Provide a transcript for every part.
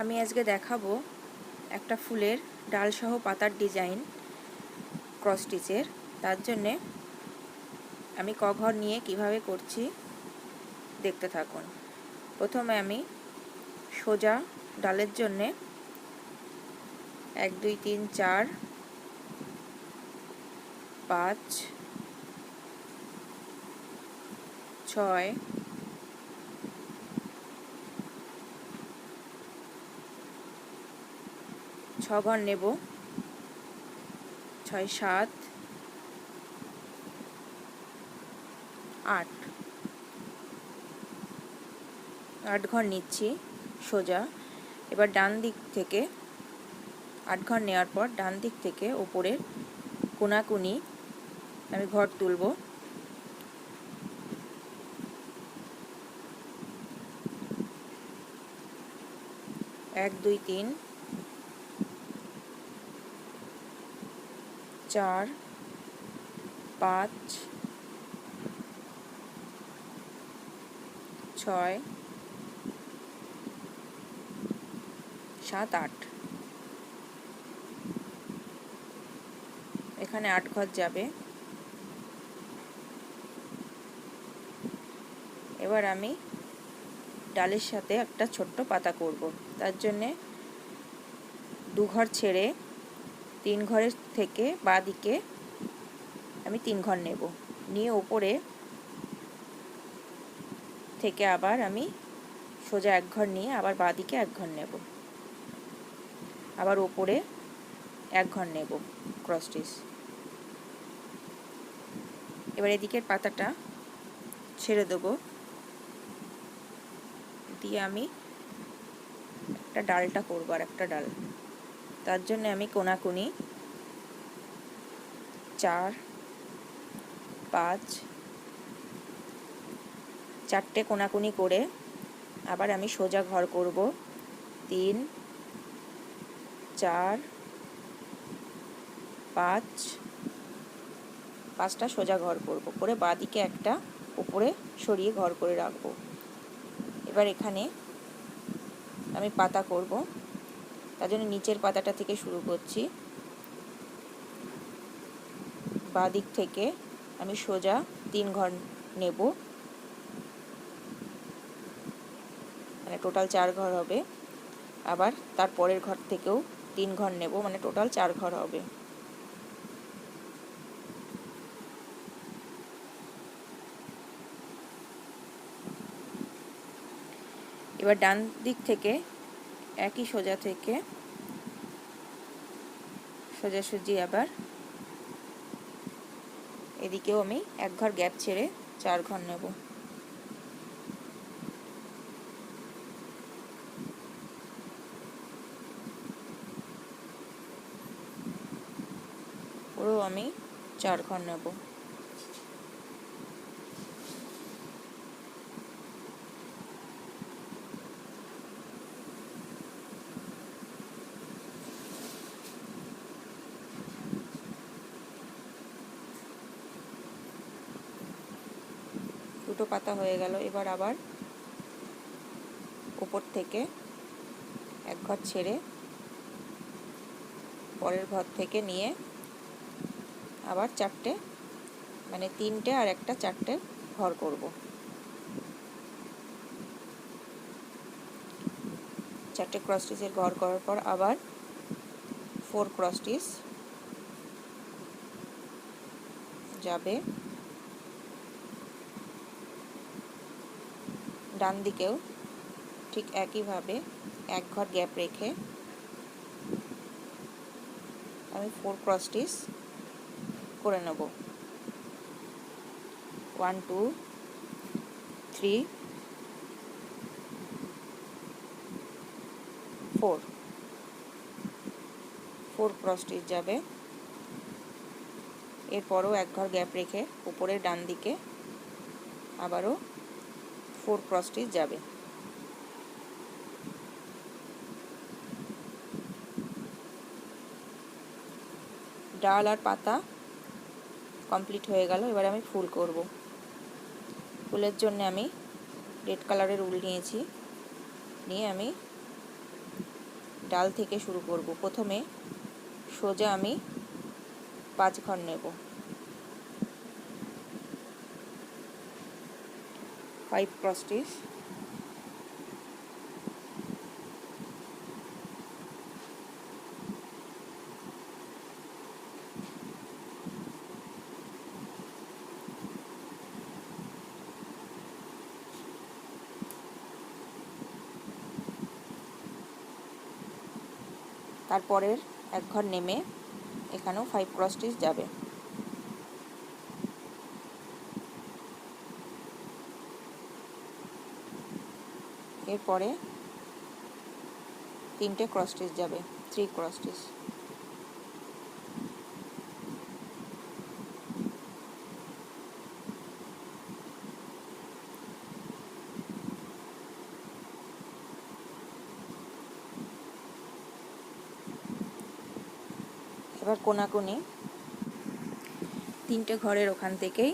আমি আজকে দেখাবো একটা ফুলের ডাল সহ পাতার ডিজাইন ক্রস স্টিচের। তার জন্যে আমি কভার নিয়ে কিভাবে করছি দেখতে থাকুন। প্রথমে আমি সোজা ডালের জন্যে 1 2 3 4 5 6 6 ঘর নেব, 6 7 8 8 ঘর নিচ্ছি সোজা। এবার ডান দিক থেকে 8 ঘর নেওয়ার পর ডান দিক থেকে উপরের কোনাকুনি আমি ঘর তুলব। এক 2 3 4 5 6 7 8 এখানে 8 ঘর যাবে। এবার আমি ডালের সাথে একটা ছোট্ট পাতা করব। তার জন্যে 2 ঘর ছেড়ে 3 ঘরের থেকে বাঁ দিকে আমি 3 ঘর নেব, নিয়ে উপরে থেকে আবার আমি সোজা 1 ঘর নিয়ে আবার বাঁ দিকে 1 ঘর নেব, আবার উপরে 1 ঘর নেব ক্রস স্টিচ। এবার এদিকের পাতাটা ছেড়ে দেবো, দিয়ে আমি একটা ডালটা করব, আর একটা ডাল। তার জন্য আমি কোনাকুনি 4 5 4টে কোনাকুনি করে আবার আমি সোজা ঘর করব। 3 4 5 5টা সোজা ঘর করব, করে বাঁ দিকে একটা উপরে সরিয়ে ঘর করে রাখবো। এবার এখানে আমি পাতা করব, তার জন্য নিচের পাতাটা থেকে শুরু করছি। বাঁ দিক থেকে আমি সোজা 3 ঘর নেব, মানে টোটাল 4 ঘর হবে। আবার তার পরের ঘর থেকেও 3 ঘর নেব, মানে টোটাল 4 ঘর হবে। এবার ডান দিক থেকে একই সোজা থেকে সোজাসুজি আবার এদিকেও আমি 1 ঘর গ্যাপ ছেড়ে 4 ঘর নেব। পুরো আমি 4 ঘর নেব। দুটো পাতা হয়ে গেল। এবার আবার উপর থেকে 1 ঘর ছেড়ে পরের ঘর থেকে নিয়ে আবার 4টে, মানে 3টে আর একটা 4টে ঘর করব। 4টে ক্রস স্টিচের ঘর করার পর আবার 4 ক্রস স্টিচ যাবে। ডান দিকেও ঠিক একইভাবে 1 ঘর গ্যাপ রেখে আমি 4 ক্রস স্টিচ করে নেব। 1 2 3 4 4 ক্রস স্টিচ যাবে। এরপরও 1 ঘর গ্যাপ রেখে উপরে ডান দিকে আবারও 4 ক্রস স্টিচ যাবে। ডাল আর পাতা কমপ্লিট হয়ে গেল। এবার আমি ফুল করব। ফুলের জন্য আমি রেড কালারের উল নিয়েছি, নিয়ে আমি ডাল থেকে শুরু করব। প্রথমে সোজা আমি 5 ঘর নেব। 5 ক্রস স্টিচ, তারপরের এক ঘর নেমে এখানেও 5 ক্রস স্টিচ যাবে। এরপরে 3টে ক্রস স্টিচ যাবে, 3 ক্রস স্টিচ। এবার কোনাকুনি 3টে ঘরের ওখান থেকেই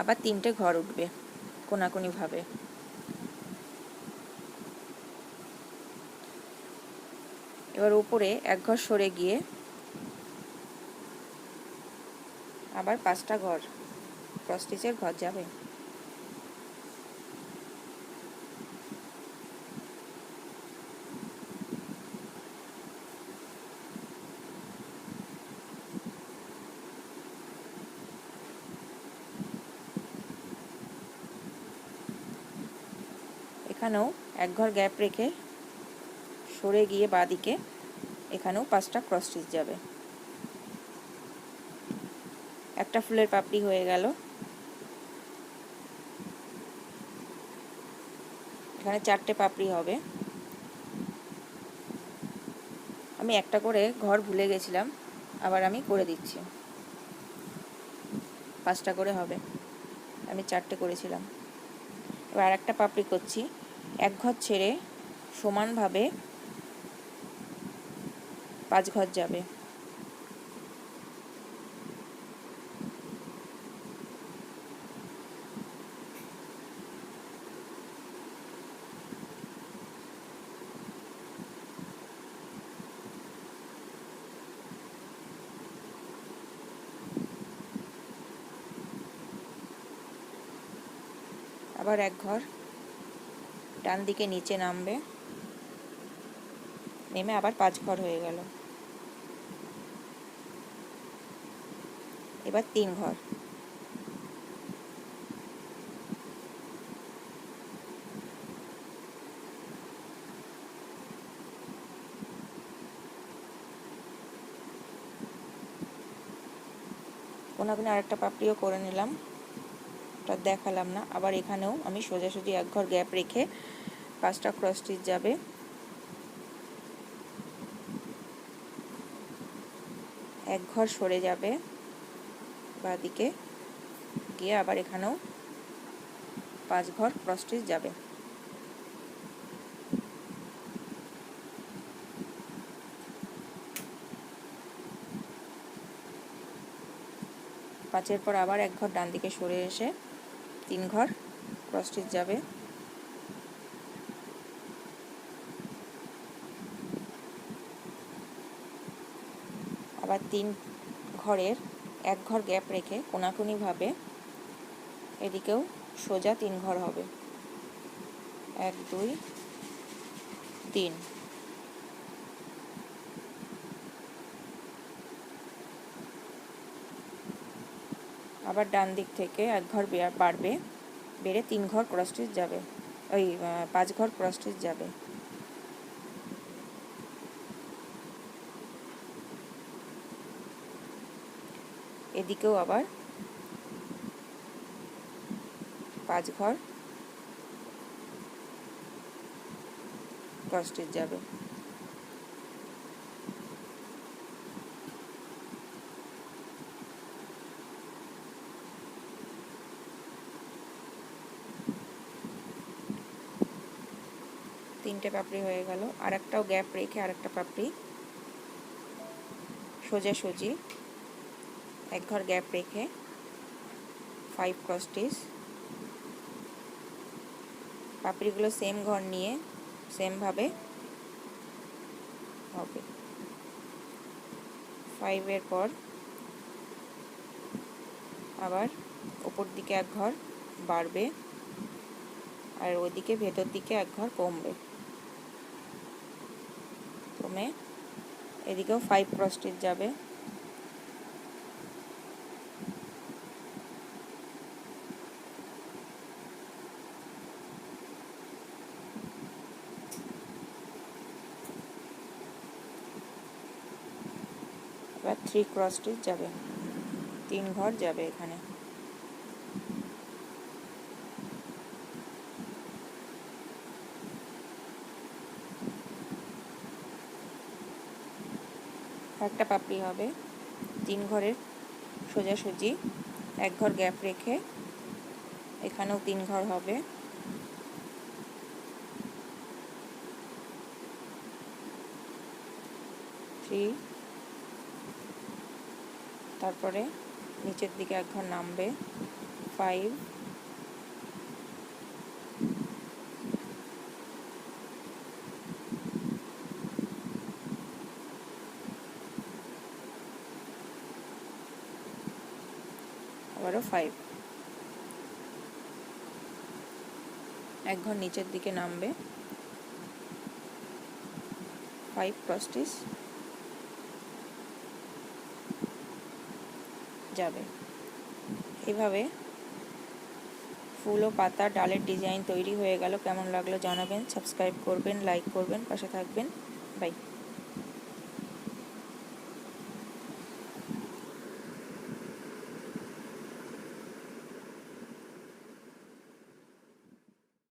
আবার 3টে ঘর উঠবে কোনাকুনি ভাবে। এবার উপরে এক ঘর সরে গিয়ে আবার 5টা ঘর ক্রস স্টিচের ঘর যাবে। এখানেও এক ঘর গ্যাপ রেখে সরে গিয়ে বাঁদিকে এখানেও 5টা ক্রস স্টিচ যাবে। একটা ফুলের পাপড়ি হয়ে গেল। এখানে 4টে পাপড়ি হবে। আমি একটা করে ঘর ভুলে গেছিলাম, আবার আমি করে দিচ্ছি। 5টা করে হবে, আমি 4টে করেছিলাম। এবার আরেকটা পাপড়ি করছি। এক ঘর ছেড়ে সমানভাবে 5 ঘর যাবে। আবার এক ঘর ডান দিকে নিচে নামবে, নেমে আবার 5 ঘর হয়ে গেল। এবার 3 ঘর। কোনাকুনি আরেকটা পাপড়িও করে নিলাম, ওটা দেখালাম না। আবার এখানেও আমি সোজাসুজি এক ঘর গ্যাপ রেখে 5টা ক্রস স্টিচ যাবে। এক ঘর সরে যাবে বাঁদিকে গিয়ে আবার এখানেও 5 ঘর ক্রস স্টিচ যাবে। পাঁচের পর আবার এক ঘর ডান দিকে সরে এসে 3 ঘর ক্রস স্টিচ যাবে। আবার 3 ঘরের এক ঘর গ্যাপ রেখে কোনাকুনিভাবে এদিকেও সোজা 3 ঘর হবে। 1 2 3। আবার ডান দিক থেকে এক ঘর বাড়বে, বেড়ে 3 ঘর ক্রস স্টিচ যাবে, ওই 5 ঘর ক্রস স্টিচ যাবে। এদিকেও আবার 5 ঘর ক্রস স্টিচ যাবে। তিনটে পাপড়ি হয়ে গেল। আর একটাও গ্যাপ রেখে আরেকটা পাপড়ি সোজাসুজি এক ঘর গ্যাপ রেখে 5 ক্রস স্টিচ। পাপড়িগুলো সেম ঘর নিয়ে সেমভাবে হবে। 5 পর আবার ওপর দিকে এক ঘর বাড়বে আর ওইদিকে ভেতর দিকে এক ঘর কমবে। কমে এদিকেও 5 ক্রস স্টিচ যাবে। এবার 3 ক্রস স্টিচ যাবে, 3 ঘর যাবে এখানে। একটা পাপড়ি হবে 3 ঘরের সোজাসুজি, এক ঘর গ্যাপ রেখে এখানেও 3 ঘর হবে। তারপরে নিচের দিকে এক ঘর নামবে, 5, আবারও 5, এক ঘর নিচের দিকে নামবে, 5 ক্রস স্টিচ যাবে। এইভাবে ফুল ও পাতা ডালের ডিজাইন তৈরি হয়ে গেল। কেমন লাগলো জানাবেন, সাবস্ক্রাইব করবেন, লাইক করবেন, পাশে থাকবেন। বাই।